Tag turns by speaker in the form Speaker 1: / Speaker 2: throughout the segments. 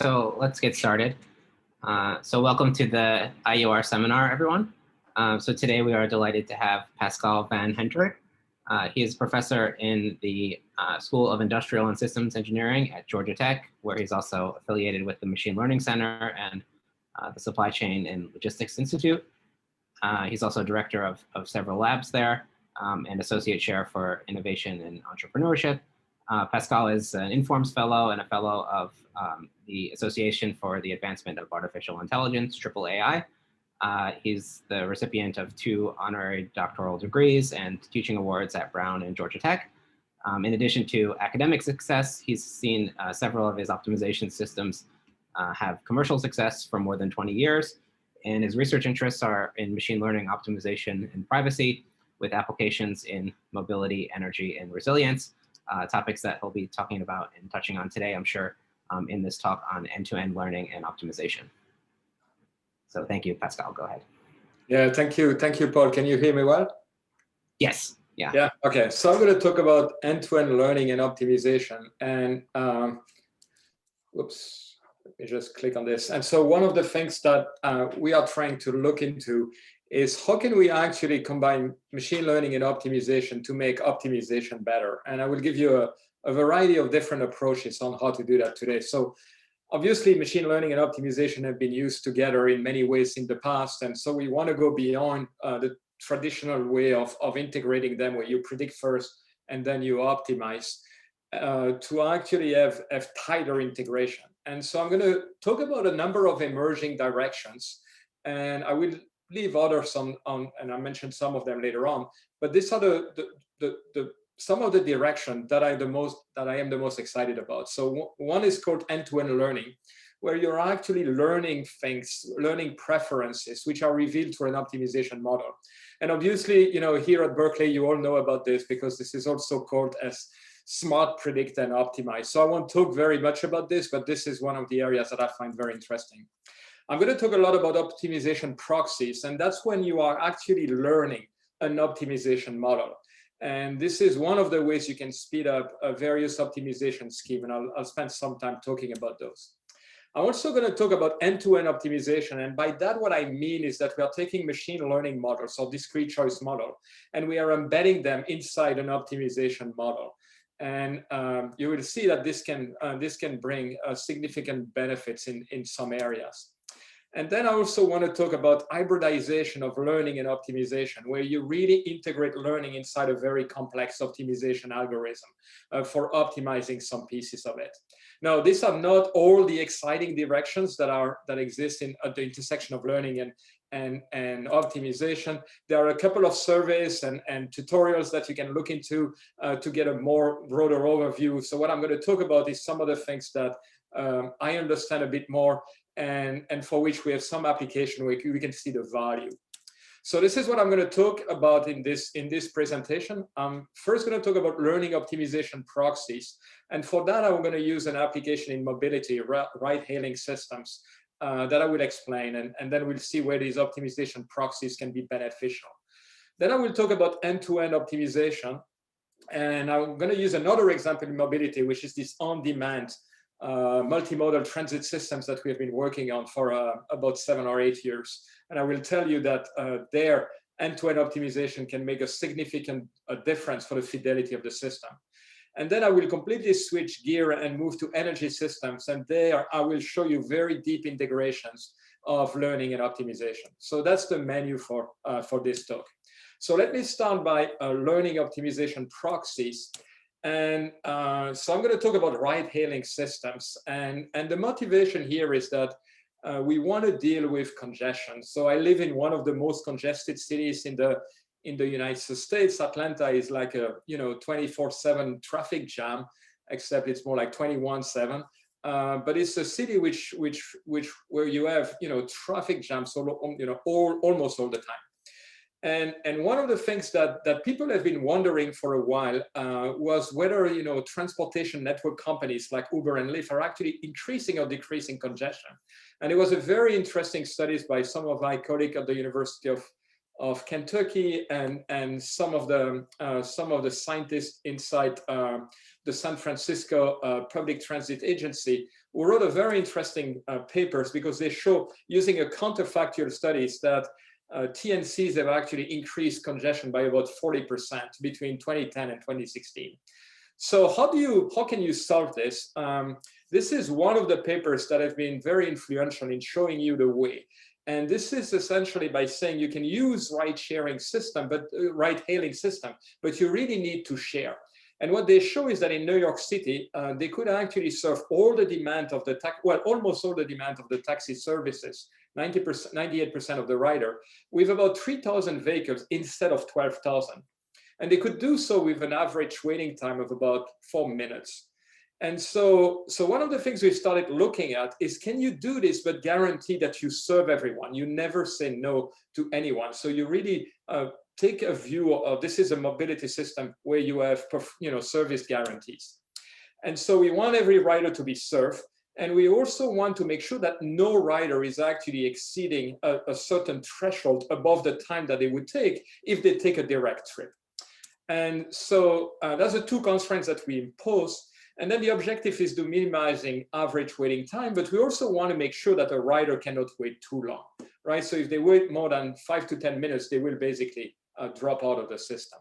Speaker 1: So let's get started. So welcome to the IUR seminar, everyone. So today we are delighted to have Pascal Van Hentenryck. He is professor in the School of Industrial and Systems Engineering at Georgia Tech, where he's also affiliated with the Machine Learning Center and the Supply Chain and Logistics Institute. He's also director of several labs there and associate chair for Innovation and Entrepreneurship. Pascal is an Informs Fellow and a Fellow of the Association for the Advancement of Artificial Intelligence, AAAI. He's the recipient of 2 honorary doctoral degrees and teaching awards at Brown and Georgia Tech. In addition to academic success, he's seen several of his optimization systems have commercial success for more than 20 years. And his research interests are in machine learning optimization and privacy, with applications in mobility, energy, and resilience. Topics that he'll be talking about and touching on today, I'm sure, in this talk on end-to-end learning and optimization. So thank you, Pascal, go ahead.
Speaker 2: Yeah, thank you, Paul. Can you hear me well?
Speaker 1: Yes, yeah.
Speaker 2: Yeah, okay, so I'm gonna talk about end-to-end learning and optimization. And whoops, let me just click on this. And so one of the things that we are trying to look into is how can we actually combine machine learning and optimization to make optimization better? And I will give you a variety of different approaches on how to do that today. So obviously, machine learning and optimization have been used together in many ways in the past. And so we want to go beyond the traditional way of integrating them, where you predict first and then you optimize, to actually have tighter integration. And so I'm going to talk about a number of emerging directions, and I will leave others on, and I mentioned some of them later on, but these are some of the direction that I am the most excited about. So one is called end-to-end learning, where you're actually learning things, learning preferences, which are revealed through an optimization model. And obviously, you know, here at Berkeley, you all know about this because this is also called as smart, predict, and optimize. So I won't talk very much about this, but this is one of the areas that I find very interesting. I'm going to talk a lot about optimization proxies, and that's when you are actually learning an optimization model. And this is one of the ways you can speed up a various optimization scheme, and I'll spend some time talking about those. I'm also going to talk about end-to-end optimization, and by that what I mean is that we are taking machine learning models or discrete choice model, and we are embedding them inside an optimization model. And you will see that this can bring significant benefits in some areas. And then I also want to talk about hybridization of learning and optimization, where you really integrate learning inside a very complex optimization algorithm for optimizing some pieces of it. Now, these are not all the exciting directions that exist at the intersection of learning and optimization. There are a couple of surveys and tutorials that you can look into to get a more broader overview. So what I'm going to talk about is some of the things that I understand a bit more, and for which we have some application where we can see the value. So this is what I'm going to talk about in this presentation. I'm first going to talk about learning optimization proxies. And for that, I'm going to use an application in mobility, ride-hailing systems, that I will explain. And then we'll see where these optimization proxies can be beneficial. Then I will talk about end-to-end optimization. And I'm going to use another example in mobility, which is this on-demand multimodal transit systems that we have been working on for about 7 or 8 years. And I will tell you that their end-to-end optimization can make a significant difference for the fidelity of the system. And then I will completely switch gear and move to energy systems. And there I will show you very deep integrations of learning and optimization. So that's the menu for this talk. So let me start by learning optimization proxies. And so I'm going to talk about ride-hailing systems. And the motivation here is that we want to deal with congestion. So I live in one of the most congested cities in the United States. Atlanta is like a 24/7 traffic jam, except it's more like 21/7. But it's a city where you have traffic jams almost all the time. And one of the things that people have been wondering for a while was whether transportation network companies like Uber and Lyft are actually increasing or decreasing congestion. And it was a very interesting studies by some of my colleagues at the University Kentucky and some of the scientists inside the San Francisco Public Transit Agency, who wrote a very interesting papers, because they show, using a counterfactual studies, that TNCs have actually increased congestion by about 40% between 2010 and 2016. So how can you solve this? This is one of the papers that have been very influential in showing you the way. And this is essentially by saying you can use ride-hailing system, but you really need to share. And what they show is that in New York City, they could actually serve all the demand of the almost all the demand of the taxi services, 90%, 98% of the rider, with about 3,000 vehicles instead of 12,000. And they could do so with an average waiting time of about 4 minutes. And so one of the things we started looking at is, can you do this but guarantee that you serve everyone? You never say no to anyone. So you really take a view of, this is a mobility system where you have service guarantees. And so we want every rider to be served. And we also want to make sure that no rider is actually exceeding a certain threshold above the time that they would take if they take a direct trip. And so that's the two constraints that we impose. And then the objective is to minimizing average waiting time, but we also want to make sure that a rider cannot wait too long, right? So if they wait more than 5 to 10 minutes, they will basically drop out of the system.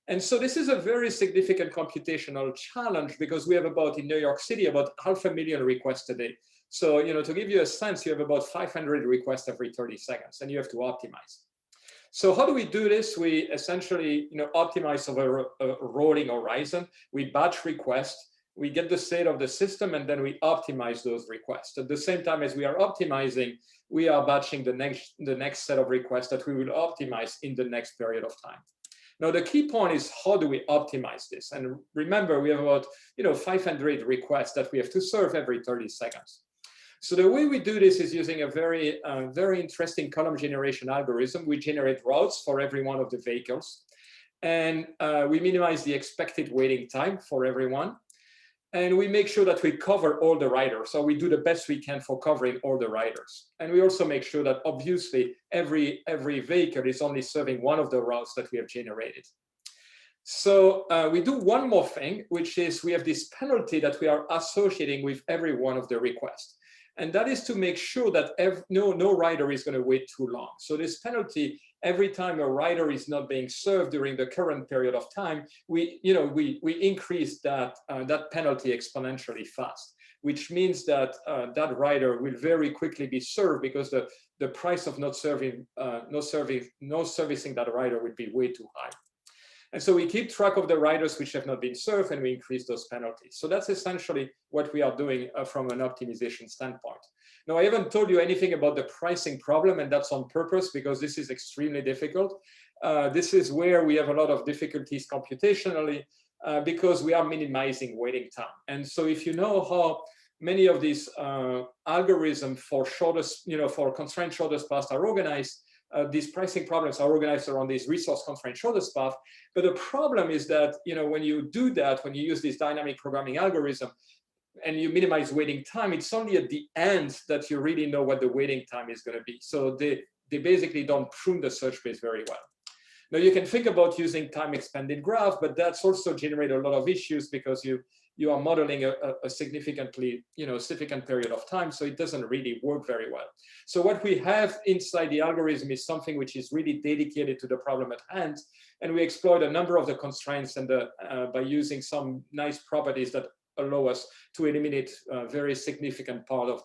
Speaker 2: And so this is a very significant computational challenge, because we have in New York City, about 500,000 requests a day. So, to give you a sense, you have about 500 requests every 30 seconds, and you have to optimize. So how do we do this? We essentially, optimize over a rolling horizon. We batch requests. We get the state of the system, and then we optimize those requests. At the same time as we are optimizing, we are batching the next set of requests that we will optimize in the next period of time. Now, the key point is, how do we optimize this? And remember, we have about 500 requests that we have to serve every 30 seconds. So the way we do this is using a very interesting column generation algorithm. We generate routes for every one of the vehicles, and we minimize the expected waiting time for everyone. And we make sure that we cover all the riders. So we do the best we can for covering all the riders. And we also make sure that obviously every vehicle is only serving one of the routes that we have generated. So we do one more thing, which is we have this penalty that we are associating with every one of the requests. And that is to make sure that no rider is going to wait too long. So this penalty, every time a rider is not being served during the current period of time, we increase that penalty exponentially fast, which means that that rider will very quickly be served, because the price of not servicing that rider would be way too high. And so we keep track of the riders which have not been served, and we increase those penalties. So that's essentially what we are doing from an optimization standpoint. Now, I haven't told you anything about the pricing problem, and that's on purpose, because this is extremely difficult. This is where we have a lot of difficulties computationally, because we are minimizing waiting time. And so if you know how many of these algorithms for constraint shortest paths are organized, these pricing problems are organized around these resource constraint shortest path. But the problem is that when you do that, when you use this dynamic programming algorithm and you minimize waiting time, it's only at the end that you really know what the waiting time is going to be. So they basically don't prune the search space very well. Now you can think about using time expanded graph, but that's also generated a lot of issues, because you are modeling a significant period of time, so it doesn't really work very well. So what we have inside the algorithm is something which is really dedicated to the problem at hand, and we exploit a number of the constraints and by using some nice properties that allow us to eliminate a very significant part of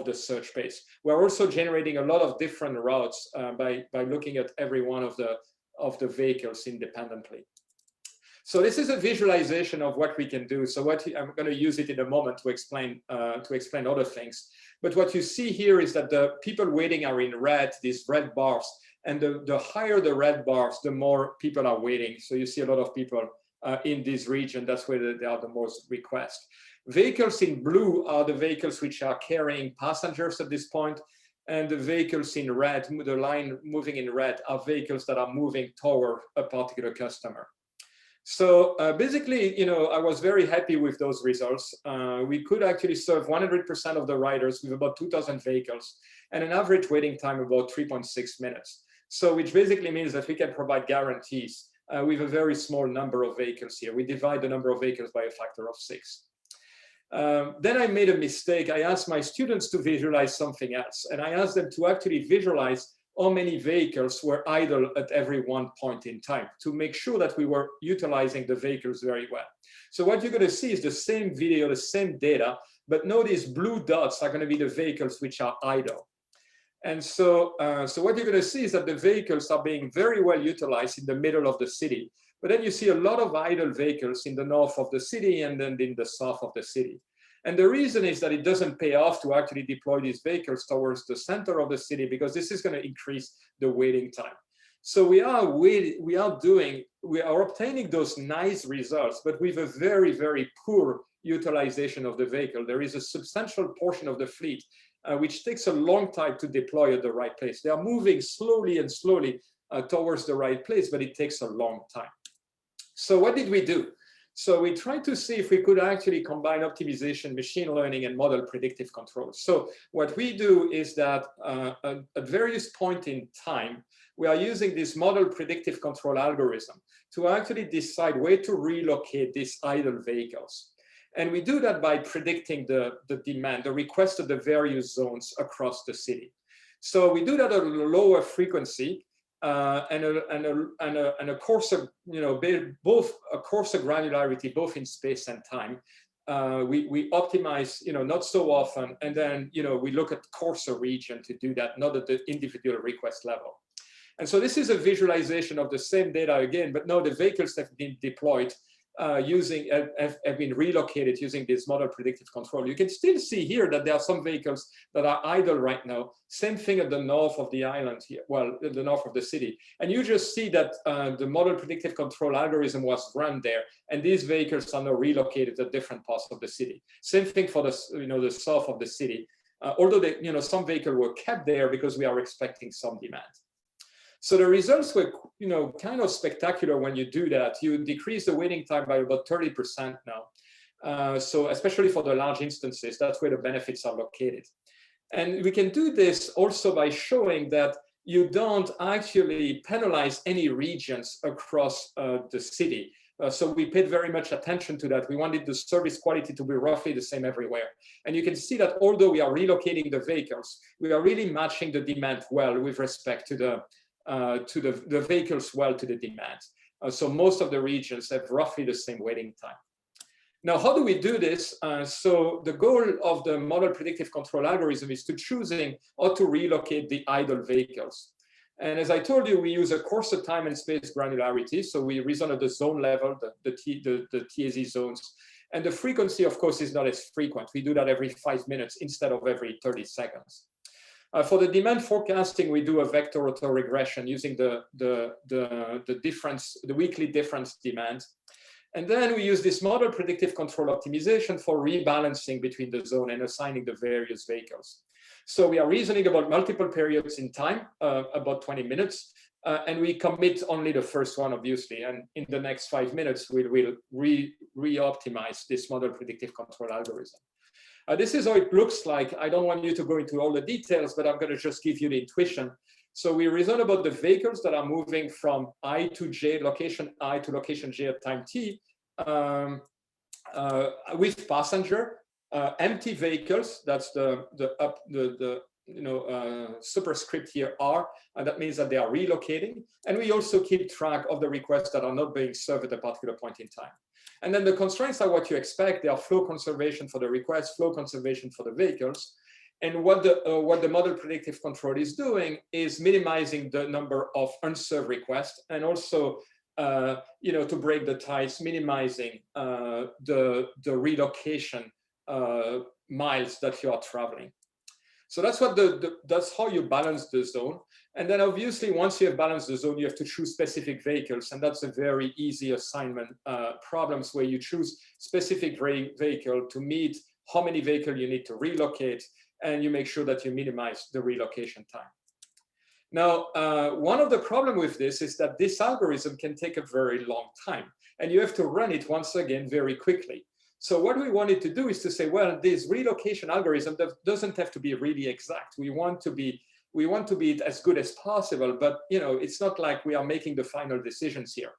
Speaker 2: the search space. We're also generating a lot of different routes by looking at every one of the vehicles independently. So this is a visualization of what we can do. So I'm going to use it in a moment to explain other things. But what you see here is that the people waiting are in red, these red bars, and the higher the red bars, the more people are waiting. So you see a lot of people in this region. That's where there are the most requests. Vehicles in blue are the vehicles which are carrying passengers at this point. And the vehicles in red, the line moving in red, are vehicles that are moving toward a particular customer. So basically, I was very happy with those results. We could actually serve 100% of the riders with about 2,000 vehicles and an average waiting time about 3.6 minutes. So which basically means that we can provide guarantees with a very small number of vehicles here. We divide the number of vehicles by a factor of 6. Then I made a mistake. I asked my students to visualize something else. And I asked them to actually visualize how many vehicles were idle at every one point in time to make sure that we were utilizing the vehicles very well. So what you're going to see is the same video, the same data, but notice blue dots are going to be the vehicles which are idle. And so, what you're going to see is that the vehicles are being very well utilized in the middle of the city. But then you see a lot of idle vehicles in the north of the city and then in the south of the city. And the reason is that it doesn't pay off to actually deploy these vehicles towards the center of the city because this is going to increase the waiting time. So we are obtaining those nice results, but with a very, very poor utilization of the vehicle. There is a substantial portion of the fleet which takes a long time to deploy at the right place. They are moving slowly and slowly towards the right place, but it takes a long time. So what did we do? So we tried to see if we could actually combine optimization, machine learning, and model predictive control. So what we do is that at various points in time, we are using this model predictive control algorithm to actually decide where to relocate these idle vehicles. And we do that by predicting the demand, the request of the various zones across the city. So we do that at a lower frequency and a coarser, both a coarser granularity, both in space and time. We optimize, not so often, and then, we look at coarser region to do that, not at the individual request level. And so this is a visualization of the same data again, but now the vehicles have been deployed have been relocated using this model predictive control. You can still see here that there are some vehicles that are idle right now. Same thing at the north of the island here, well, the north of the city. And you just see that the model predictive control algorithm was run there, and these vehicles are now relocated at different parts of the city. Same thing for the, the south of the city. Although some vehicles were kept there because we are expecting some demand. So the results were, kind of spectacular when you do that. You decrease the waiting time by about 30% now. So especially for the large instances, that's where the benefits are located. And we can do this also by showing that you don't actually penalize any regions across the city. So we paid very much attention to that. We wanted the service quality to be roughly the same everywhere. And you can see that although we are relocating the vehicles, we are really matching the demand well with respect to the vehicles well to the demand. So most of the regions have roughly the same waiting time. Now, how do we do this? So the goal of the model predictive control algorithm is to choosing how to relocate the idle vehicles. And as I told you, we use a coarser time and space granularity. So we reason at the zone level, the TAZ zones. And the frequency, of course, is not as frequent. We do that every 5 minutes instead of every 30 seconds. For the demand forecasting, we do a vector autoregression using the weekly difference demand. And then we use this model predictive control optimization for rebalancing between the zone and assigning the various vehicles. So we are reasoning about multiple periods in time, about 20 minutes, and we commit only the first one, obviously. And in the next 5 minutes, we will re-optimize this model predictive control algorithm. This is how it looks like. I don't want you to go into all the details, but I'm going to just give you the intuition. So we reason about the vehicles that are moving from I to J, location I to location J at time T, with passenger, empty vehicles. That's the superscript here R, and that means that they are relocating. And we also keep track of the requests that are not being served at a particular point in time. And then the constraints are what you expect. They are flow conservation for the request, flow conservation for the vehicles. And what the model predictive control is doing is minimizing the number of unserved requests, and also to break the ties, minimizing the relocation miles that you are traveling. So that's what that's how you balance the zone. And then obviously, once you have balanced the zone, you have to choose specific vehicles. And that's a very easy assignment problems where you choose specific vehicle to meet how many vehicles you need to relocate, and you make sure that you minimize the relocation time. Now, one of the problems with this is that this algorithm can take a very long time, and you have to run it once again very quickly. So what we wanted to do is to say, well, this relocation algorithm doesn't have to be really exact. We want we want to be as good as possible, but it's not like we are making the final decisions here.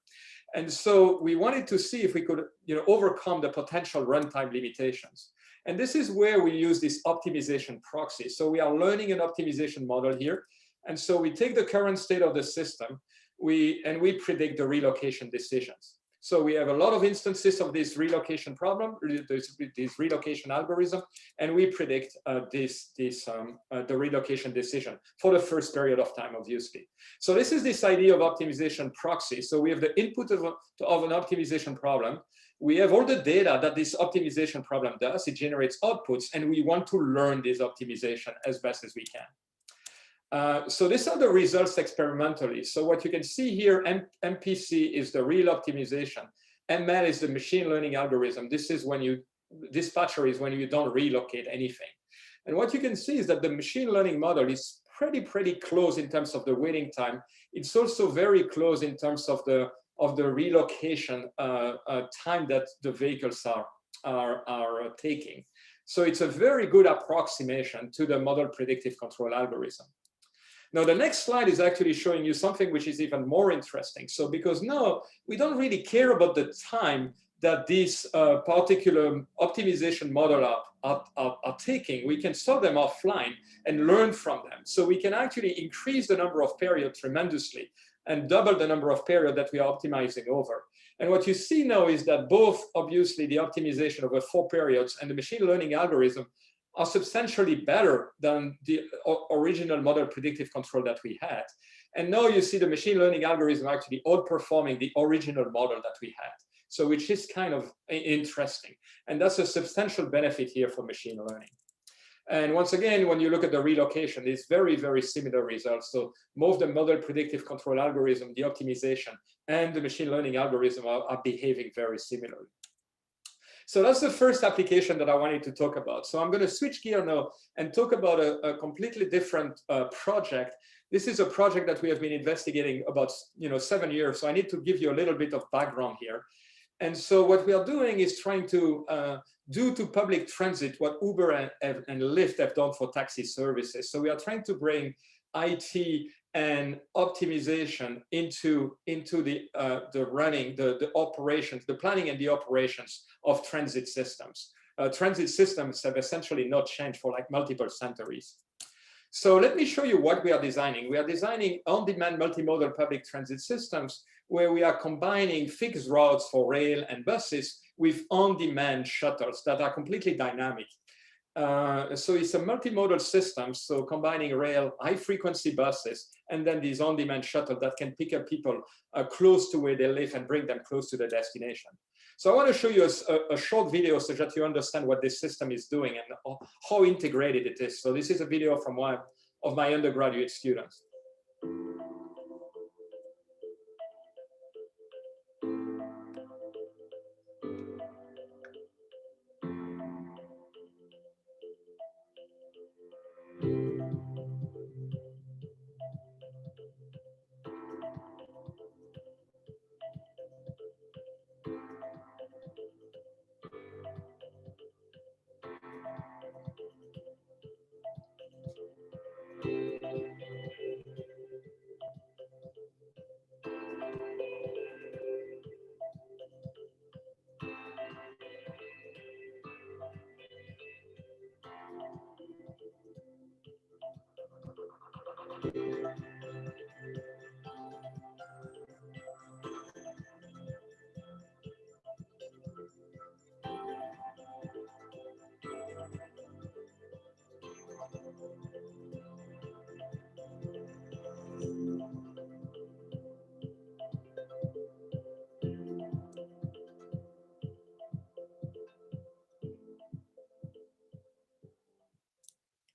Speaker 2: And so we wanted to see if we could overcome the potential runtime limitations. And this is where we use this optimization proxy. So we are learning an optimization model here. And so we take the current state of the system, and we predict the relocation decisions. So we have a lot of instances of this relocation problem, this relocation algorithm, and we predict the relocation decision for the first period of time, obviously. So this is this idea of optimization proxy. So we have the input of an optimization problem. We have all the data that this optimization problem does. It generates outputs, and we want to learn this optimization as best as we can. So these are the results experimentally. So what you can see here, MPC is the real optimization. ML is the machine learning algorithm. This is when dispatcher is when you don't relocate anything. And what you can see is that the machine learning model is pretty close in terms of the waiting time. It's also very close in terms of the relocation time that the vehicles are taking. So it's a very good approximation to the model predictive control algorithm. Now, the next slide is actually showing you something which is even more interesting. So because now we don't really care about the time that these particular optimization models are taking, we can solve them offline and learn from them. So we can actually increase the number of periods tremendously and double the number of periods that we are optimizing over. And what you see now is that both, obviously, the optimization over 4 periods and the machine learning algorithm are substantially better than the original model predictive control that we had. And now you see the machine learning algorithm actually outperforming the original model that we had. So which is kind of interesting. And that's a substantial benefit here for machine learning. And once again, when you look at the relocation, it's very similar results. So both the model predictive control algorithm, the optimization, and the machine learning algorithm are behaving very similarly. So that's the first application that I wanted to talk about. So I'm going to switch gear now and talk about a completely different project. This is a project that we have been investigating about 7 years. So I need to give you a little bit of background here. And so what we are doing is trying to do to public transit what Uber and Lyft have done for taxi services. So we are trying to bring IT and optimization into the running, the operations, the planning and the operations of transit systems. Transit systems have essentially not changed for like multiple centuries. So let me show you what we are designing. We are designing on-demand multimodal public transit systems where we are combining fixed routes for rail and buses with on-demand shuttles that are completely dynamic. So it's a multimodal system, so combining rail, high-frequency buses, and then these on-demand shuttles that can pick up people close to where they live and bring them close to the destination. So I want to show you a short video so that you understand what this system is doing and how integrated it is. So this is a video from one of my undergraduate students.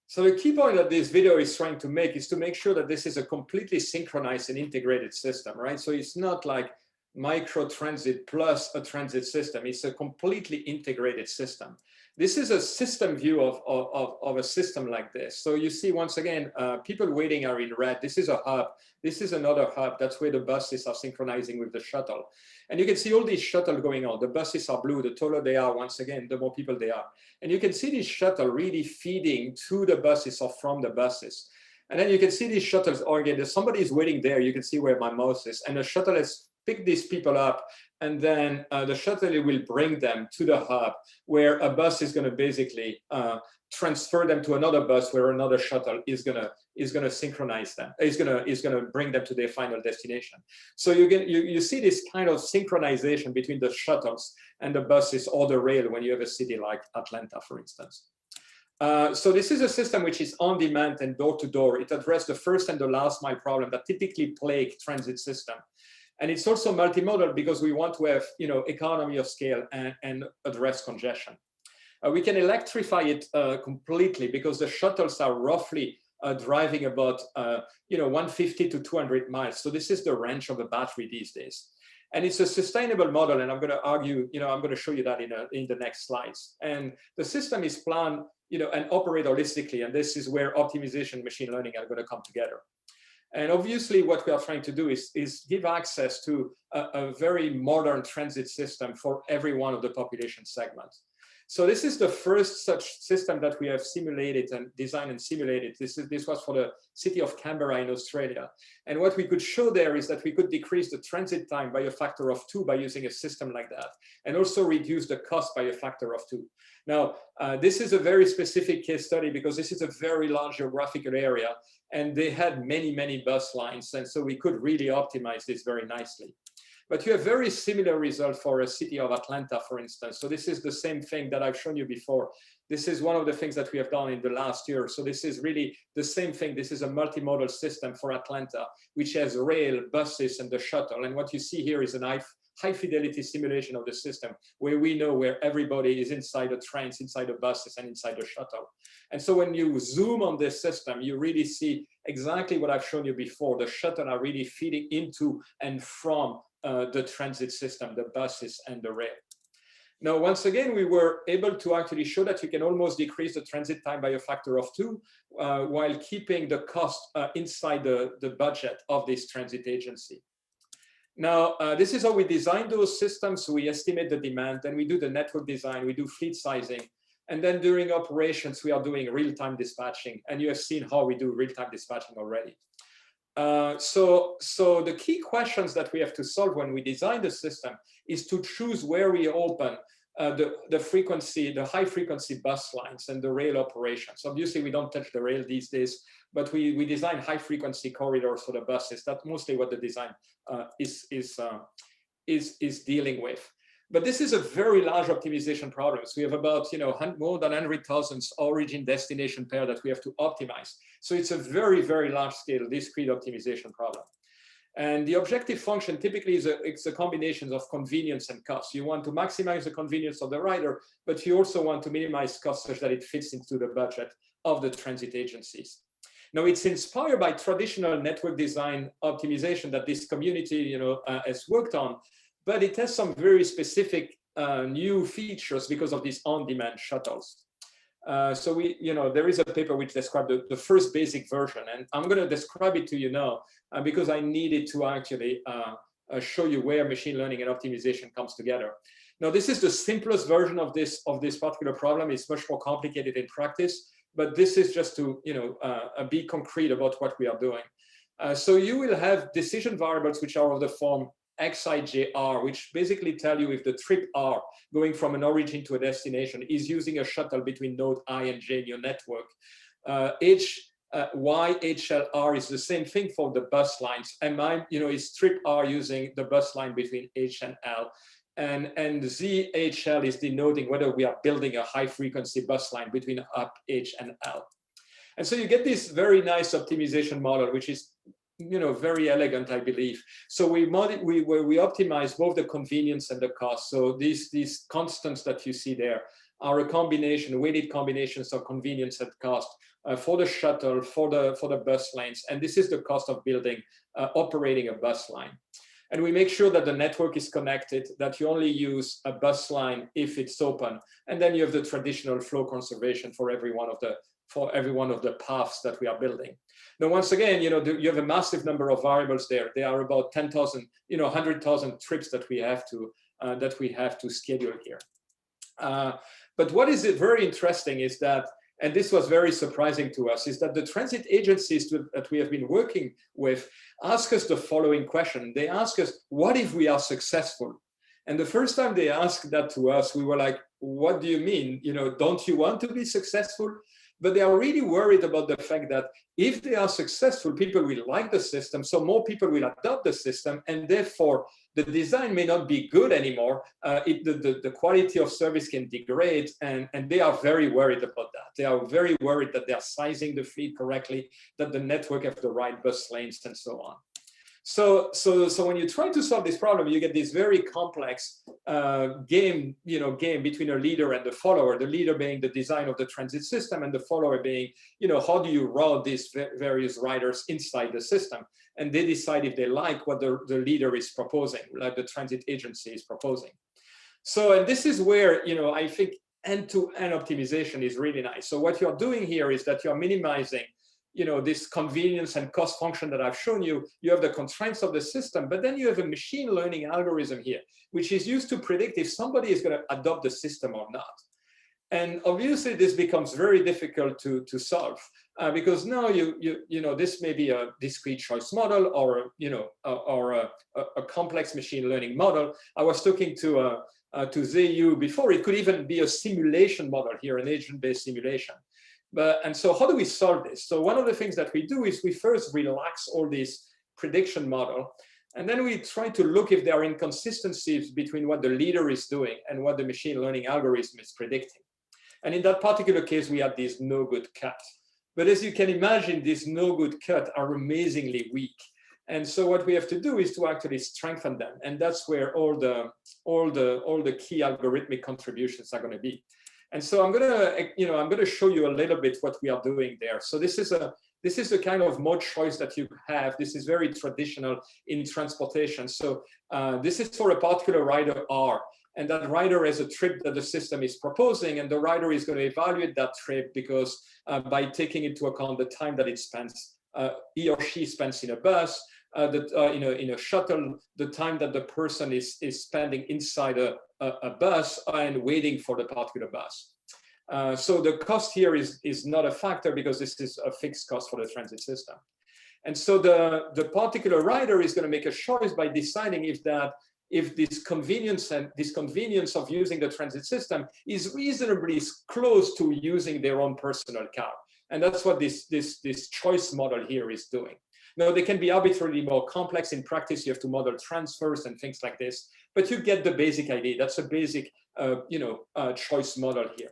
Speaker 2: So the key point that this video is trying to make is to make sure that this is a completely synchronized and integrated system, right? So it's not like micro transit plus a transit system. It's a completely integrated system. This is a system view of a system like this. So you see, once again, people waiting are in red. This is a hub. This is another hub. That's where the buses are synchronizing with the shuttle. And you can see all these shuttles going on. The buses are blue. The taller they are, once again, the more people they are. And you can see this shuttle really feeding to the buses or from the buses. And then you can see these shuttles, or again, somebody is waiting there. You can see where my mouse is. And the shuttle has picked these people up. And then the shuttle will bring them to the hub, where a bus is going to basically transfer them to another bus, where another shuttle is going to synchronize them. Is going to bring them to their final destination. So you see this kind of synchronization between the shuttles and the buses or the rail when you have a city like Atlanta, for instance. So this is a system which is on demand and door to door. It addressed the first and the last mile problem that typically plague transit system. And it's also multimodal because we want to have, economy of scale and address congestion. We can electrify it completely because the shuttles are roughly driving about 150 to 200 miles. So this is the range of a battery these days. And it's a sustainable model, and I'm going to argue, I'm going to show you that in the next slides. And the system is planned, and operate holistically, and this is where optimization and machine learning are going to come together. And obviously, what we are trying to do is give access to a very modern transit system for every one of the population segments. So this is the first such system that we have simulated and designed and simulated. This was for the city of Canberra in Australia. And what we could show there is that we could decrease the transit time by a factor of 2 by using a system like that, and also reduce the cost by a factor of 2. Now, this is a very specific case study because this is a very large geographical area, and they had many, many bus lines. And so we could really optimize this very nicely. But you have very similar results for a city of Atlanta, for instance. So this is the same thing that I've shown you before. This is one of the things that we have done in the last year. So this is really the same thing. This is a multimodal system for Atlanta, which has rail, buses, and the shuttle. And what you see here is a high fidelity simulation of the system, where we know where everybody is inside the trains, inside the buses, and inside the shuttle. And so when you zoom on this system, you really see exactly what I've shown you before. The shuttle are really feeding into and from the transit system, the buses and the rail. Now, once again, we were able to actually show that you can almost decrease the transit time by a factor of 2 while keeping the cost inside the budget of this transit agency. Now, this is how we design those systems. We estimate the demand, then we do the network design, we do fleet sizing, and then during operations, we are doing real-time dispatching. And you have seen how we do real-time dispatching already. So the key questions that we have to solve when we design the system is to choose where we open the high frequency bus lines and the rail operations. Obviously, we don't touch the rail these days, but we design high frequency corridors for the buses. That's mostly what the design is dealing with. But this is a very large optimization problem. So we have about more than 100,000 origin destination pair that we have to optimize. So it's a very, very large scale discrete optimization problem. And the objective function typically it's a combination of convenience and cost. You want to maximize the convenience of the rider, but you also want to minimize costs such that it fits into the budget of the transit agencies. Now, it's inspired by traditional network design optimization that this community has worked on, but it has some very specific new features because of these on-demand shuttles. So there is a paper which described the first basic version, and I'm going to describe it to you now because I needed to actually show you where machine learning and optimization comes together. Now, this is the simplest version of this particular problem. It's much more complicated in practice, but this is just to be concrete about what we are doing. So you will have decision variables which are of the form XIJR, which basically tell you if the trip R going from an origin to a destination is using a shuttle between node I and J in your network. YHLR is the same thing for the bus lines. Is trip R using the bus line between H and L. And ZHL is denoting whether we are building a high frequency bus line between up H and L. And so you get this very nice optimization model, which is very elegant, I believe. So we optimize both the convenience and the cost. So these constants that you see there are a combination, weighted combinations of convenience and cost for the shuttle, for the bus lanes. And this is the cost of operating a bus line. And we make sure that the network is connected, that you only use a bus line if it's open. And then you have the traditional flow conservation for every one of the paths that we are building. Now, once again, you have a massive number of variables there. There are about 10,000, 100,000 trips that we have to schedule here. But what is very interesting is that and this was very surprising to us, is that the transit agencies that we have been working with ask us the following question. They ask us, what if we are successful? And the first time they asked that to us, we were like, what do you mean? You know, don't you want to be successful? But they are really worried about the fact that if they are successful, people will like the system, so more people will adopt the system, and therefore the design may not be good anymore. The quality of service can degrade, and they are very worried about that. They are very worried that they are sizing the fleet correctly, that the network have the right bus lanes, and so on. So when you try to solve this problem, you get this very complex game between a leader and the follower. The leader being the design of the transit system, and the follower being, how do you route these various riders inside the system? And they decide if they like what the leader is proposing, like the transit agency is proposing. So, and this is where, I think end-to-end optimization is really nice. So what you're doing here is that you're minimizing this convenience and cost function that I've shown you. You have the constraints of the system, but then you have a machine learning algorithm here, which is used to predict if somebody is going to adopt the system or not. And obviously this becomes very difficult to solve because now this may be a discrete choice model or a complex machine learning model. I was talking to Zeyu before. It could even be a simulation model here, an agent-based simulation. And so how do we solve this? So one of the things that we do is we first relax all this prediction model, and then we try to look if there are inconsistencies between what the leader is doing and what the machine learning algorithm is predicting. And in that particular case, we had these no good cuts. But as you can imagine, these no good cuts are amazingly weak. And so what we have to do is to actually strengthen them. And that's where all the key algorithmic contributions are going to be. And so I'm gonna show you a little bit what we are doing there. So this is the kind of mode choice that you have. This is very traditional in transportation. So this is for a particular rider R, and that rider has a trip that the system is proposing, and the rider is going to evaluate that trip because by taking into account the time that it spends, he or she spends in a bus, in a shuttle, the time that the person is spending inside a bus and waiting for the particular bus. So the cost here is not a factor because this is a fixed cost for the transit system. And so the particular rider is going to make a choice by deciding if this convenience of using the transit system is reasonably close to using their own personal car. And that's what this choice model here is doing. Now, they can be arbitrarily more complex. In practice, you have to model transfers and things like this, but you get the basic idea. That's a basic, choice model here.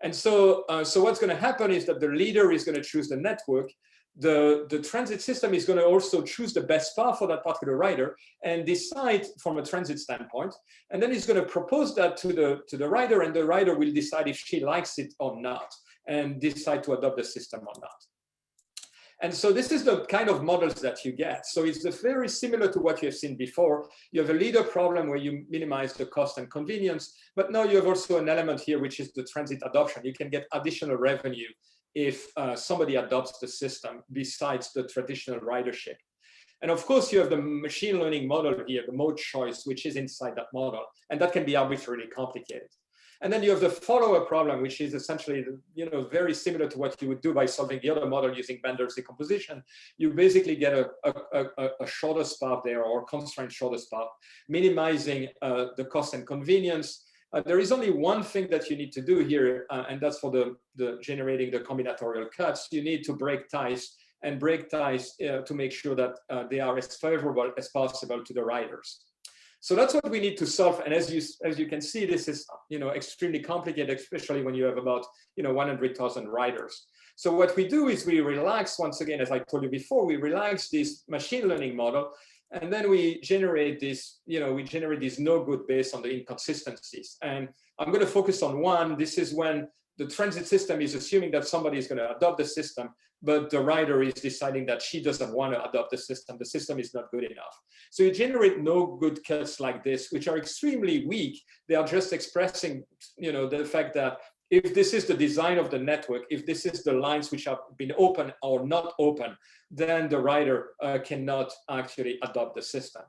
Speaker 2: And so what's going to happen is that the leader is going to choose the network. The transit system is going to also choose the best path for that particular rider and decide from a transit standpoint. And then it's going to propose that to the rider, and the rider will decide if she likes it or not and decide to adopt the system or not. And so this is the kind of models that you get. So it's very similar to what you have seen before. You have a leader problem where you minimize the cost and convenience, but now you have also an element here, which is the transit adoption. You can get additional revenue if somebody adopts the system besides the traditional ridership. And of course, you have the machine learning model here, the mode choice, which is inside that model, and that can be arbitrarily complicated. And then you have the follow-up problem, which is essentially, very similar to what you would do by solving the other model using Bender's decomposition. You basically get a shortest path there, or constraint shortest path, minimizing the cost and convenience. There is only one thing that you need to do here, and that's for the generating the combinatorial cuts. You need to break ties to make sure that they are as favorable as possible to the riders. So that's what we need to solve. And as you can see, this is extremely complicated, especially when you have about 100,000 riders. So what we do is we relax, once again, as I told you before, we relax this machine learning model, and then we generate this no good based on the inconsistencies. And I'm going to focus on one. This is when the transit system is assuming that somebody is going to adopt the system, but the rider is deciding that she doesn't want to adopt the system. The system is not good enough. So you generate no good cuts like this, which are extremely weak. They are just expressing, the fact that if this is the design of the network, if this is the lines which have been open or not open, then the rider cannot actually adopt the system.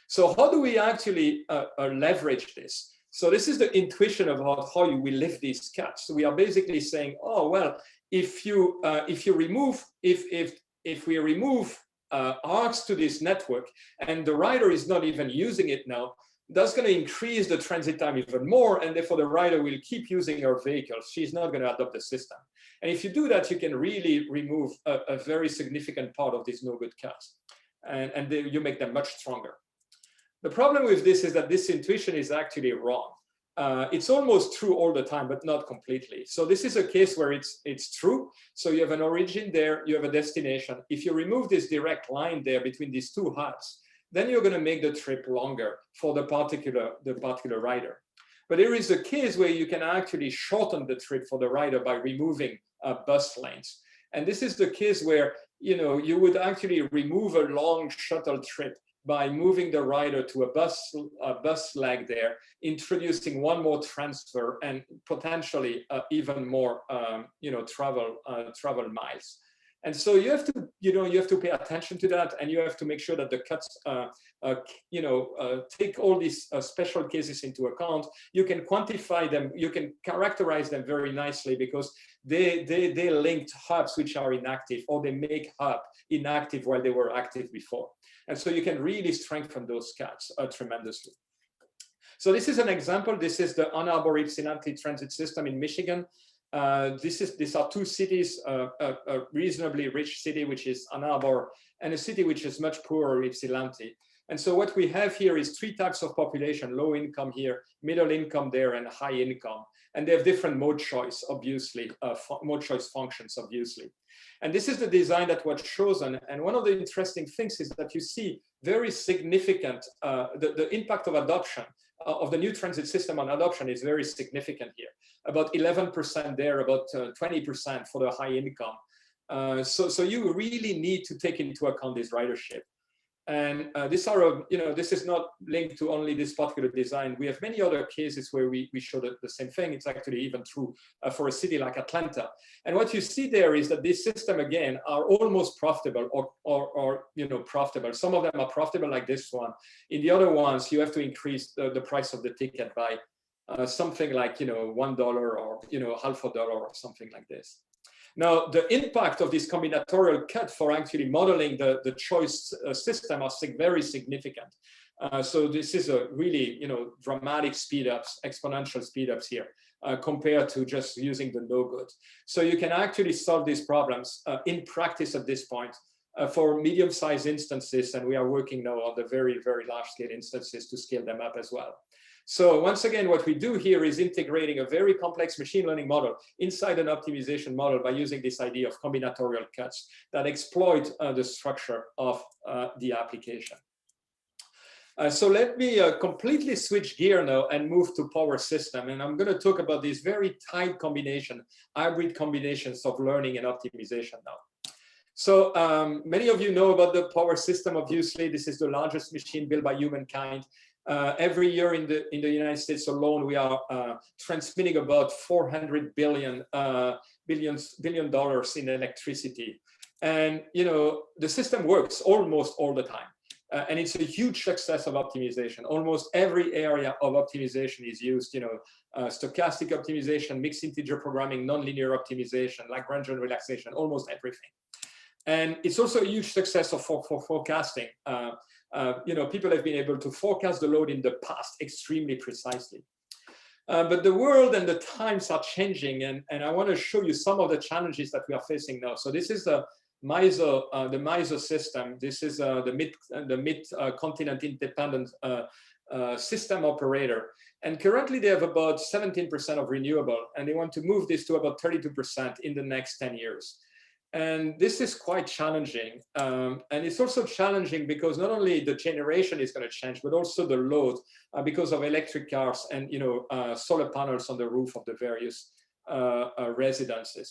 Speaker 2: So how do we actually leverage this? So this is the intuition about how we lift these cuts. So we are basically saying, oh well, if we remove arcs to this network and the rider is not even using it now, that's going to increase the transit time even more, and therefore the rider will keep using her vehicle. She's not going to adopt the system. And if you do that, you can really remove a very significant part of these no-good cuts, and you make them much stronger. The problem with this is that this intuition is actually wrong. It's almost true all the time, but not completely. So this is a case where it's true. So you have an origin there, you have a destination. If you remove this direct line there between these two hubs, then you're going to make the trip longer for the particular rider. But there is a case where you can actually shorten the trip for the rider by removing bus lanes. And this is the case where you would actually remove a long shuttle trip by moving the rider to a bus leg there, introducing one more transfer and potentially even more travel miles. And so you have to pay attention to that, and you have to make sure that the cuts take all these special cases into account. You can quantify them, you can characterize them very nicely, because they linked hubs which are inactive, or they make hub inactive while they were active before. And so you can really strengthen those cuts tremendously. So this is an example. This is the Ann Arbor Ypsilanti transit system in Michigan. These are two cities, a reasonably rich city, which is Ann Arbor, and a city which is much poorer, Ypsilanti. And so what we have here is three types of population: low income here, middle income there, and high income. And they have different mode choice, obviously, mode choice functions, obviously. And this is the design that was chosen. And one of the interesting things is that you see very significant, the impact of adoption of the new transit system on adoption is very significant here. About 11% there, about 20% for the high income. So you really need to take into account this ridership. And this is not linked to only this particular design. We have many other cases where we show the same thing. It's actually even true for a city like Atlanta. And what you see there is that this system, again, are almost profitable or profitable. Some of them are profitable, like this one. In the other ones, you have to increase the price of the ticket by something like $1 or $0.50 or something like this. Now, the impact of this combinatorial cut for actually modeling the choice system are very significant. So this is a really dramatic speed-ups, exponential speed-ups here compared to just using the no-good. So you can actually solve these problems in practice at this point for medium-sized instances, and we are working now on the very, very large-scale instances to scale them up as well. So once again, what we do here is integrating a very complex machine learning model inside an optimization model by using this idea of combinatorial cuts that exploit the structure of the application. So let me completely switch gear now and move to power system. And I'm going to talk about these very tight hybrid combinations of learning and optimization now. So many of you know about the power system. Obviously, this is the largest machine built by humankind. Every year in the United States alone, we are transmitting about $400 billion in electricity. And the system works almost all the time. And it's a huge success of optimization. Almost every area of optimization is used, stochastic optimization, mixed integer programming, nonlinear optimization, Lagrangian relaxation, almost everything. And it's also a huge success for forecasting. People have been able to forecast the load in the past extremely precisely. But the world and the times are changing, and I want to show you some of the challenges that we are facing now. So this is the MISO system. This is the mid-continent independent system operator. And currently they have about 17% of renewable, and they want to move this to about 32% in the next 10 years. And this is quite challenging. And it's also challenging because not only the generation is going to change, but also the load because of electric cars and solar panels on the roof of the various residences.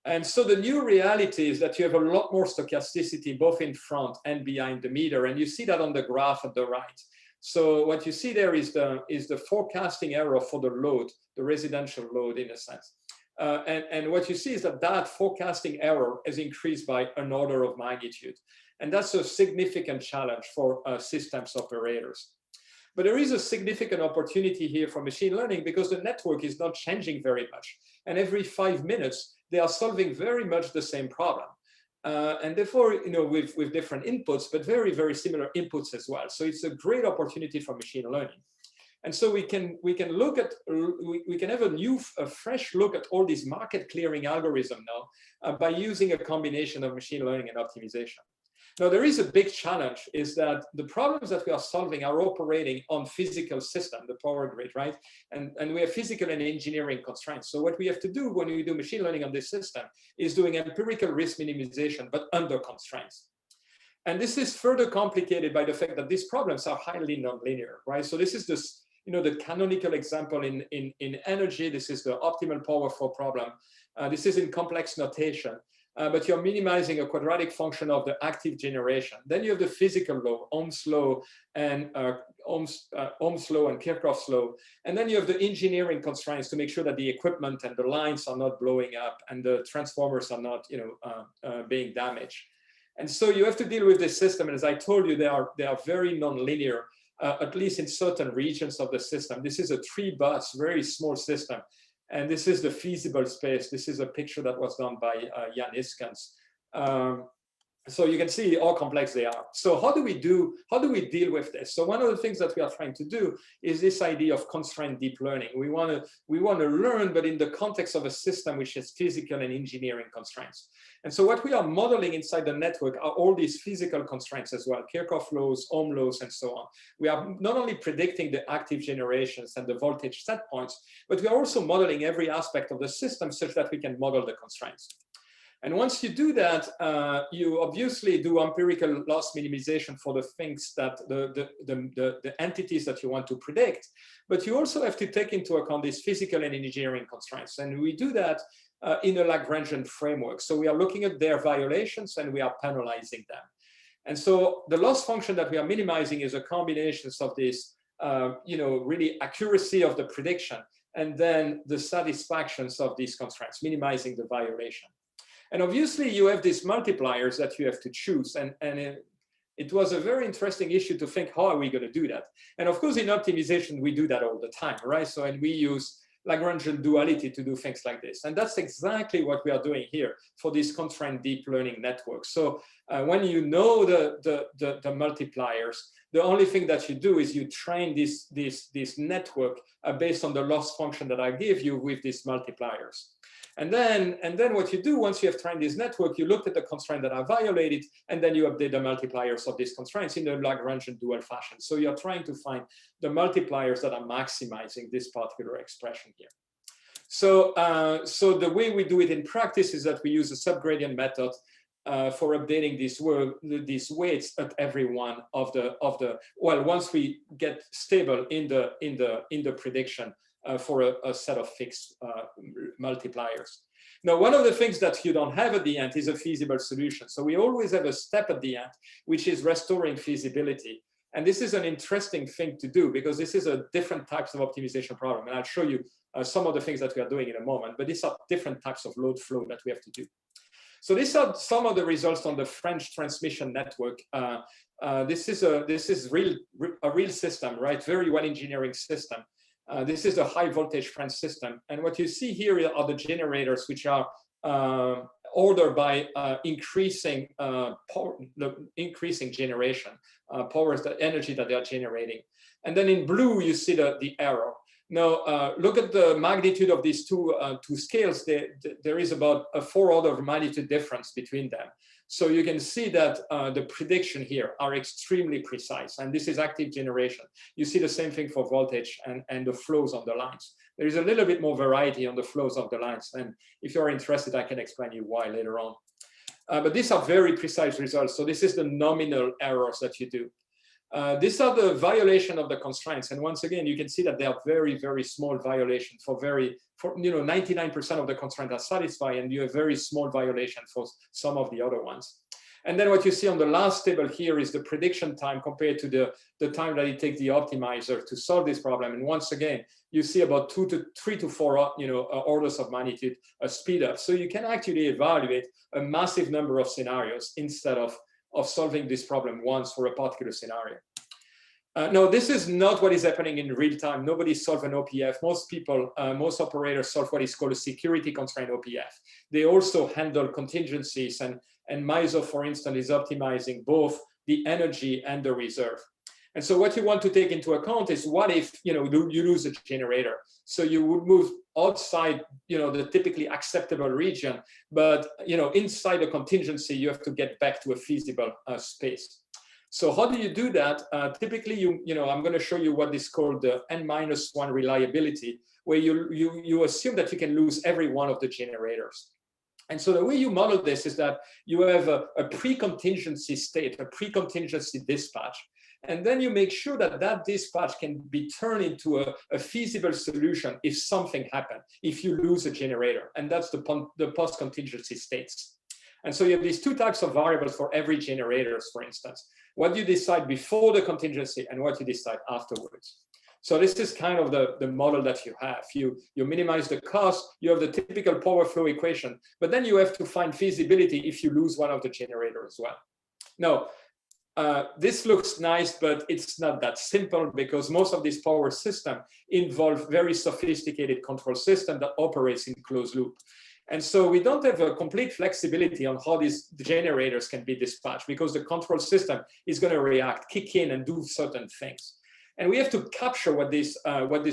Speaker 2: And so the new reality is that you have a lot more stochasticity both in front and behind the meter. And you see that on the graph at the right. So what you see there is the forecasting error for the load, the residential load in a sense. And what you see is that forecasting error has increased by an order of magnitude. And that's a significant challenge for systems operators. But there is a significant opportunity here for machine learning because the network is not changing very much. And every 5 minutes, they are solving very much the same problem. And therefore, with different inputs, but very, very similar inputs as well. So it's a great opportunity for machine learning. And so we can look at, we can have a fresh look at all these market clearing algorithms now by using a combination of machine learning and optimization. Now, there is a big challenge, is that the problems that we are solving are operating on physical system, the power grid, right? And we have physical and engineering constraints. So what we have to do when we do machine learning on this system is doing empirical risk minimization, but under constraints. And this is further complicated by the fact that these problems are highly nonlinear, right? So this is this, the canonical example in energy. This is the optimal power flow problem. This is in complex notation. But you're minimizing a quadratic function of the active generation. Then you have the physical law, Ohm's law and Ohm's law and Kirchhoff's law. And then you have the engineering constraints to make sure that the equipment and the lines are not blowing up and the transformers are not, being damaged. And so you have to deal with this system. And as I told you, they are very nonlinear, at least in certain regions of the system. This is a 3-bus, very small system. And this is the feasible space. This is a picture that was done by Jan Iskens. So you can see how complex they are. So how do we deal with this? So one of the things that we are trying to do is this idea of constraint deep learning. We want to learn, but in the context of a system which has physical and engineering constraints. And so what we are modeling inside the network are all these physical constraints as well, Kirchhoff laws, Ohm laws, and so on. We are not only predicting the active generations and the voltage set points, but we are also modeling every aspect of the system such that we can model the constraints. And once you do that, you obviously do empirical loss minimization for the things that the entities that you want to predict, but you also have to take into account these physical and engineering constraints. And we do that in a Lagrangian framework. So we are looking at their violations and we are penalizing them. And so the loss function that we are minimizing is a combination of this, really accuracy of the prediction and then the satisfactions of these constraints, minimizing the violation. And obviously you have these multipliers that you have to choose. And it was a very interesting issue to think, how are we going to do that? And of course, in optimization, we do that all the time, right? So, and we use Lagrangian duality to do things like this. And that's exactly what we are doing here for this constraint deep learning network. So when you know the multipliers, the only thing that you do is you train this network based on the loss function that I give you with these multipliers. And then what you do once you have trained this network, you look at the constraints that are violated, and then you update the multipliers of these constraints in a Lagrangian dual fashion. So you're trying to find the multipliers that are maximizing this particular expression here. So, so the way we do it in practice is that we use a subgradient method for updating these weights at every one of the well, once we get stable in the prediction. For a set of fixed multipliers. Now, one of the things that you don't have at the end is a feasible solution. So we always have a step at the end, which is restoring feasibility. And this is an interesting thing to do because this is a different types of optimization problem. And I'll show you some of the things that we are doing in a moment, but these are different types of load flow that we have to do. So these are some of the results on the French transmission network. This is a real system, right? Very well engineering system. This is a high voltage French system. And what you see here are the generators, which are ordered by increasing generation, powers, the energy that they are generating. And then in blue, you see the arrow. Now, look at the magnitude of these two scales. There is about a 4 order of magnitude difference between them. So you can see that the prediction here are extremely precise. And this is active generation. You see the same thing for voltage and the flows on the lines. There is a little bit more variety on the flows of the lines. And if you're interested, I can explain you why later on. But these are very precise results. So this is the nominal errors that you do. These are the violation of the constraints. And once again, you can see that they are very, very small violations for 99% of the constraints are satisfied, and you have very small violation for some of the other ones. And then what you see on the last table here is the prediction time compared to the time that it takes the optimizer to solve this problem. And once again, you see about 3 to 4 orders of magnitude speed up. So you can actually evaluate a massive number of scenarios instead of solving this problem once for a particular scenario. No, this is not what is happening in real time. Nobody solves an OPF. Most people, most operators solve what is called a security constraint OPF. They also handle contingencies, and MISO, for instance, is optimizing both the energy and the reserve. And so what you want to take into account is, what if you lose a generator? So you would move outside the typically acceptable region, but inside a contingency, you have to get back to a feasible space. So how do you do that? Typically, I'm going to show you what is called the N-1 reliability, where you assume that you can lose every one of the generators. And so the way you model this is that you have a pre-contingency state, a pre-contingency dispatch, and then you make sure that that dispatch can be turned into a feasible solution if something happens, if you lose a generator, and that's the post-contingency states. And so you have these two types of variables for every generators, for instance, what you decide before the contingency and what you decide afterwards. So this is kind of the model that you have. You minimize the cost, you have the typical power flow equation, but then you have to find feasibility if you lose one of the generators as well. Now, this looks nice, but it's not that simple, because most of these power systems involve very sophisticated control system that operates in closed loop. And so we don't have a complete flexibility on how these generators can be dispatched, because the control system is going to react, kick in, and do certain things. And we have to capture what this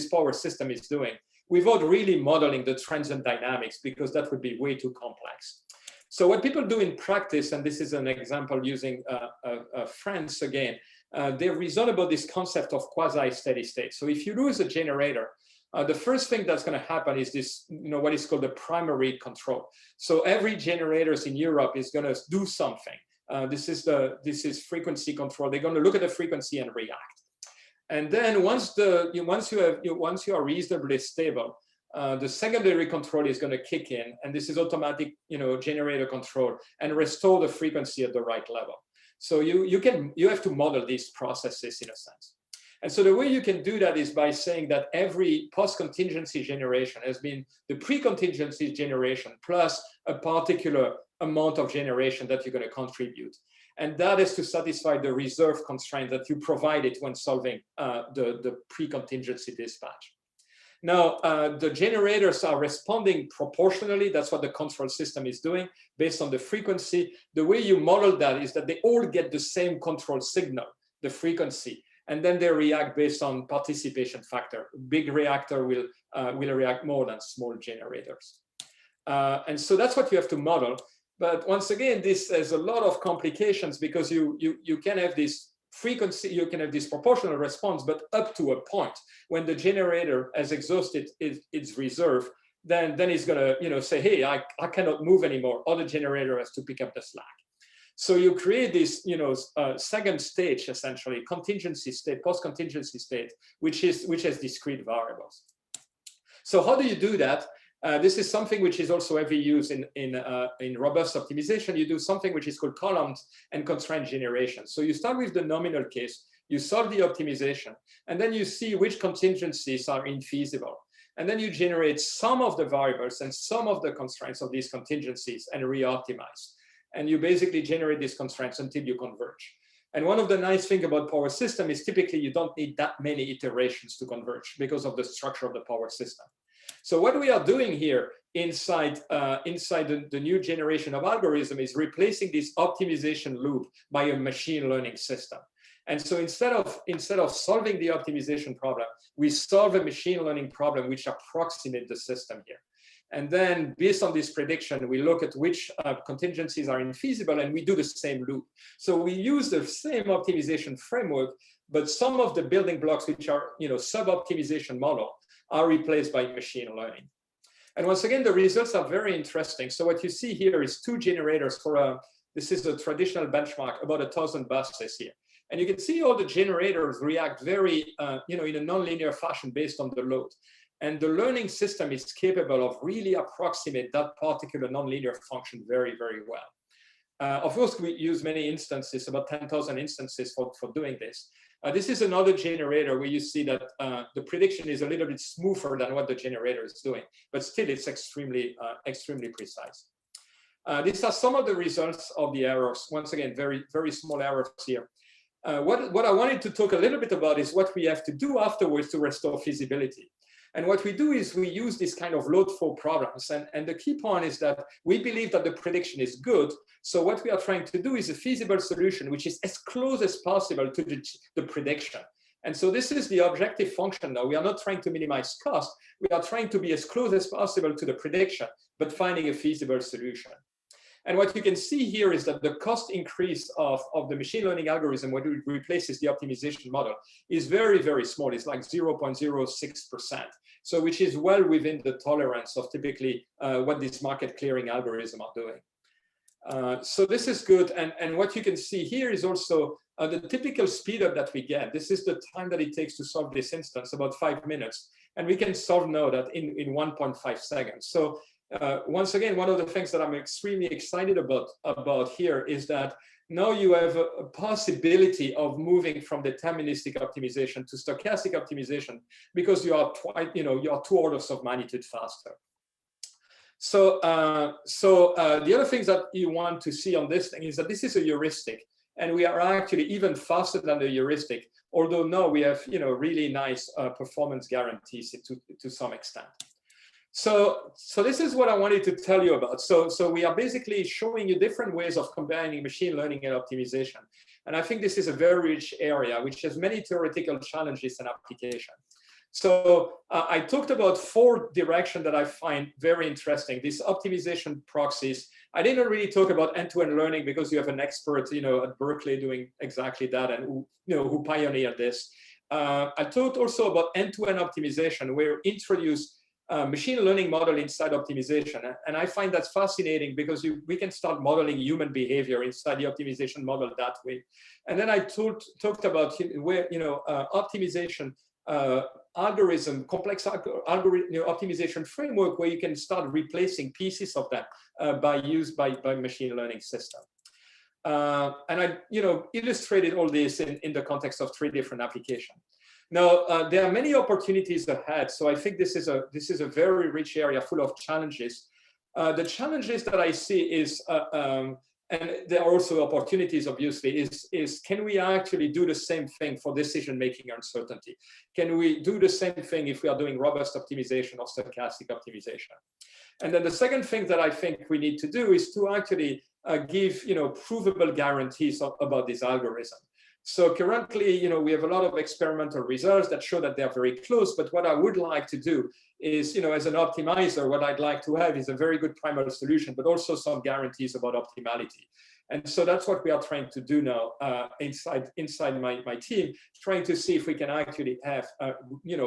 Speaker 2: power system is doing without really modeling the trends and dynamics, because that would be way too complex. So what people do in practice, and this is an example using France again, they reason about this concept of quasi-steady state. So if you lose a generator, the first thing that's going to happen is this, what is called the primary control. So every generators in Europe is going to do something. This is frequency control. They're going to look at the frequency and react. And then once you are reasonably stable, the secondary control is going to kick in, and this is automatic, generator control, and restore the frequency at the right level. So you have to model these processes in a sense. And so the way you can do that is by saying that every post-contingency generation has been the pre-contingency generation plus a particular amount of generation that you're going to contribute. And that is to satisfy the reserve constraint that you provided when solving the pre-contingency dispatch. Now, the generators are responding proportionally. That's what the control system is doing based on the frequency. The way you model that is that they all get the same control signal, the frequency, and then they react based on participation factor. Big reactor will react more than small generators. And so that's what you have to model. But once again, this has a lot of complications, because you can have this frequency, you can have this proportional response, but up to a point. When the generator has exhausted its reserve, then it's going to say, hey, I cannot move anymore. Other generator has to pick up the slack. So you create this second stage, essentially, contingency state, post-contingency state, which has discrete variables. So how do you do that? This is something which is also heavily used in robust optimization. You do something which is called columns and constraint generation. So you start with the nominal case, you solve the optimization, and then you see which contingencies are infeasible. And then you generate some of the variables and some of the constraints of these contingencies and re-optimize. And you basically generate these constraints until you converge. And one of the nice things about power system is typically you don't need that many iterations to converge because of the structure of the power system. So what we are doing here inside the new generation of algorithm is replacing this optimization loop by a machine learning system. And so instead of solving the optimization problem, we solve a machine learning problem which approximates the system here. And then based on this prediction, we look at which contingencies are infeasible, and we do the same loop. So we use the same optimization framework, but some of the building blocks, which are sub-optimization model, are replaced by machine learning. And once again, the results are very interesting. So what you see here is two generators for this is a traditional benchmark, about 1,000 buses here. And you can see all the generators react very, in a nonlinear fashion based on the load. And the learning system is capable of really approximate that particular nonlinear function very, very well. Of course, we use many instances, about 10,000 instances for doing this. This is another generator where you see that the prediction is a little bit smoother than what the generator is doing, but still it's extremely precise. These are some of the results of the errors. Once again, very, very small errors here. what I wanted to talk a little bit about is what we have to do afterwards to restore feasibility. And what we do is we use this kind of load flow problems. And the key point is that we believe that the prediction is good. So what we are trying to do is a feasible solution, which is as close as possible to the prediction. And so this is the objective function now. We are not trying to minimize cost. We are trying to be as close as possible to the prediction, but finding a feasible solution. And what you can see here is that the cost increase of the machine learning algorithm when it replaces the optimization model is very, very small. It's like 0.06%. So which is well within the tolerance of typically what these market clearing algorithms are doing. So this is good. And what you can see here is also the typical speed up that we get. This is the time that it takes to solve this instance, about 5 minutes. And we can solve now that in 1.5 seconds. So once again, one of the things that I'm extremely excited about here is that now you have a possibility of moving from deterministic optimization to stochastic optimization because you are 2 orders of magnitude faster. So, the other things that you want to see on this thing is that this is a heuristic, and we are actually even faster than the heuristic. Although now we have really nice performance guarantees to some extent. So this is what I wanted to tell you about. So we are basically showing you different ways of combining machine learning and optimization. And I think this is a very rich area, which has many theoretical challenges and application. So I talked about 4 directions that I find very interesting. These optimization proxies. I didn't really talk about end-to-end learning because you have an expert, at Berkeley doing exactly that and who pioneered this. I talked also about end-to-end optimization, where we introduce machine learning model inside optimization. And I find that's fascinating because we can start modeling human behavior inside the optimization model that way. And then I talked about where, optimization algorithm, complex algorithm, optimization framework where you can start replacing pieces of that by machine learning system. And I, illustrated all this in the context of 3 different applications. Now, there are many opportunities ahead. So I think this is a very rich area full of challenges. The challenges that I see is, and there are also opportunities, obviously, is can we actually do the same thing for decision-making uncertainty? Can we do the same thing if we are doing robust optimization or stochastic optimization? And then the second thing that I think we need to do is to actually give, provable guarantees about this algorithm. So currently, we have a lot of experimental results that show that they're very close. But what I would like to do is, as an optimizer, what I'd like to have is a very good primal solution, but also some guarantees about optimality. And so that's what we are trying to do now inside my team, trying to see if we can actually have a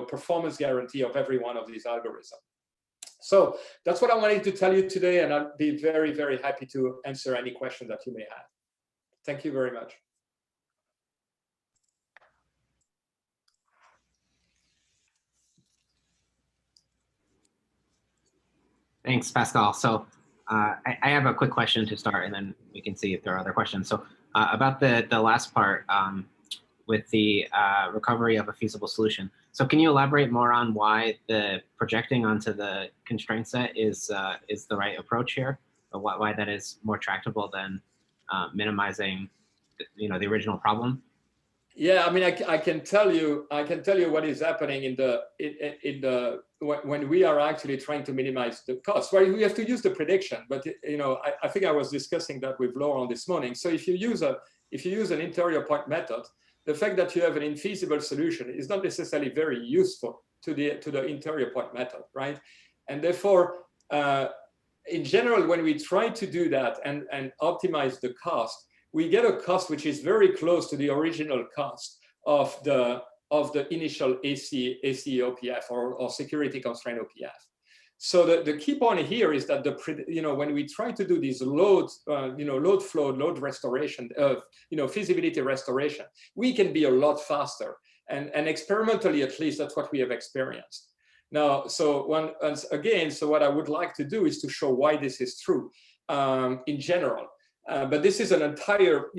Speaker 2: performance guarantee of every one of these algorithms. So that's what I wanted to tell you today, and I'll be very, very happy to answer any question that you may have. Thank you very much.
Speaker 1: Thanks, Pascal. So I have a quick question to start, and then we can see if there are other questions. So about the last part with the recovery of a feasible solution. So can you elaborate more on why the projecting onto the constraint set is the right approach here, or why that is more tractable than minimizing, the original problem?
Speaker 2: Yeah, I mean, I can tell you what is happening when we are actually trying to minimize the cost. Right, we have to use the prediction, but I think I was discussing that with Laurent this morning. So if you use an interior point method, the fact that you have an infeasible solution is not necessarily very useful to the interior point method, right? And therefore, in general, when we try to do that and optimize the cost, we get a cost which is very close to the original cost of the initial ACE OPF or security constraint OPF. So the key point here is that when we try to do these load flow, load restoration, feasibility restoration, we can be a lot faster, and experimentally at least that's what we have experienced. Now, so what I would like to do is to show why this is true in general. But this is an entire,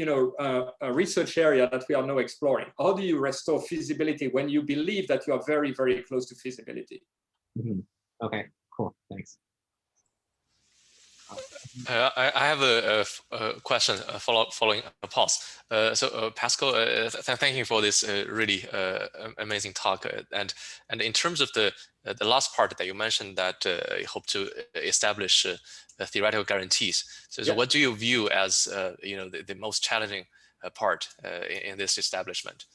Speaker 2: research area that we are now exploring. How do you restore feasibility when you believe that you are very, very close to feasibility?
Speaker 1: Mm-hmm. Okay, cool, thanks.
Speaker 3: I have a question following a pause. Pascal, thank you for this really amazing talk. And in terms of the last part that you mentioned, that you hope to establish theoretical guarantees. So what do you view as the most challenging part in this establishment?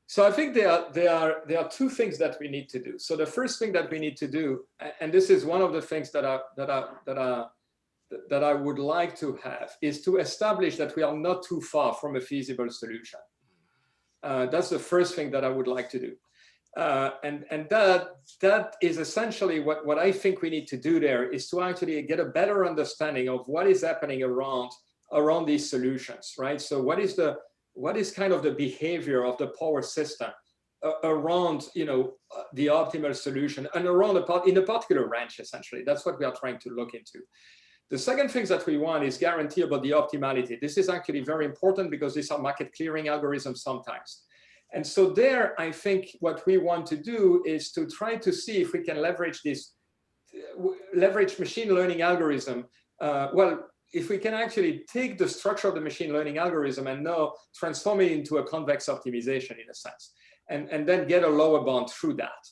Speaker 2: So I think there are two things that we need to do. So the first thing that we need to do, and this is one of the things that I would like to have, is to establish that we are not too far from a feasible solution. That's the first thing that I would like to do. And that is essentially what I think we need to do there, is to actually get a better understanding of what is happening around these solutions, right? So what is kind of the behavior of the power system around the optimal solution and around in a particular range. Essentially, that's what we are trying to look into. The second thing that we want is guarantee about the optimality. This is actually very important because these are market clearing algorithms sometimes. And so there, I think what we want to do is to try to see if we can leverage machine learning algorithm. If we can actually take the structure of the machine learning algorithm and now transform it into a convex optimization in a sense, and then get a lower bound through that.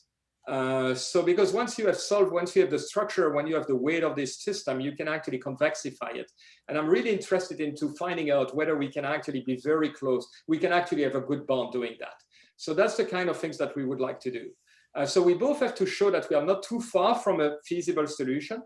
Speaker 2: So because once you have the structure, when you have the weight of this system, you can actually convexify it. And I'm really interested into finding out whether we can actually be very close. We can actually have a good bound doing that. So that's the kind of things that we would like to do. So we both have to show that we are not too far from a feasible solution.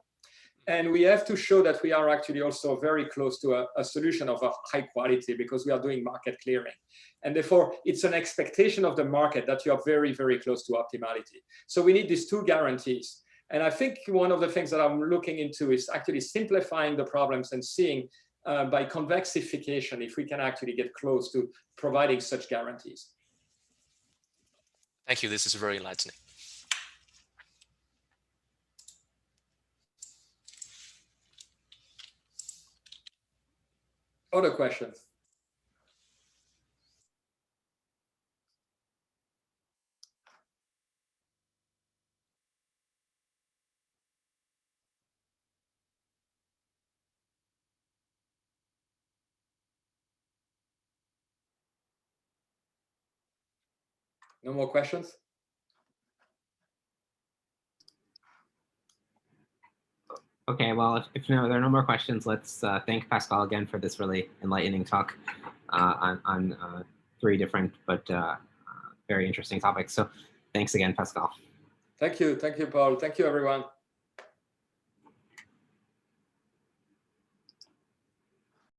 Speaker 2: And we have to show that we are actually also very close to a solution of a high quality, because we are doing market clearing. And therefore, it's an expectation of the market that you are very, very close to optimality. So we need these two guarantees. And I think one of the things that I'm looking into is actually simplifying the problems and seeing by convexification if we can actually get close to providing such guarantees.
Speaker 3: Thank you. This is very enlightening.
Speaker 2: Other questions? No more questions?
Speaker 1: Okay, well, if there are no more questions, let's thank Pascal again for this really enlightening talk on 3 different but very interesting topics. So thanks again, Pascal.
Speaker 2: Thank you, Paul. Thank you, everyone.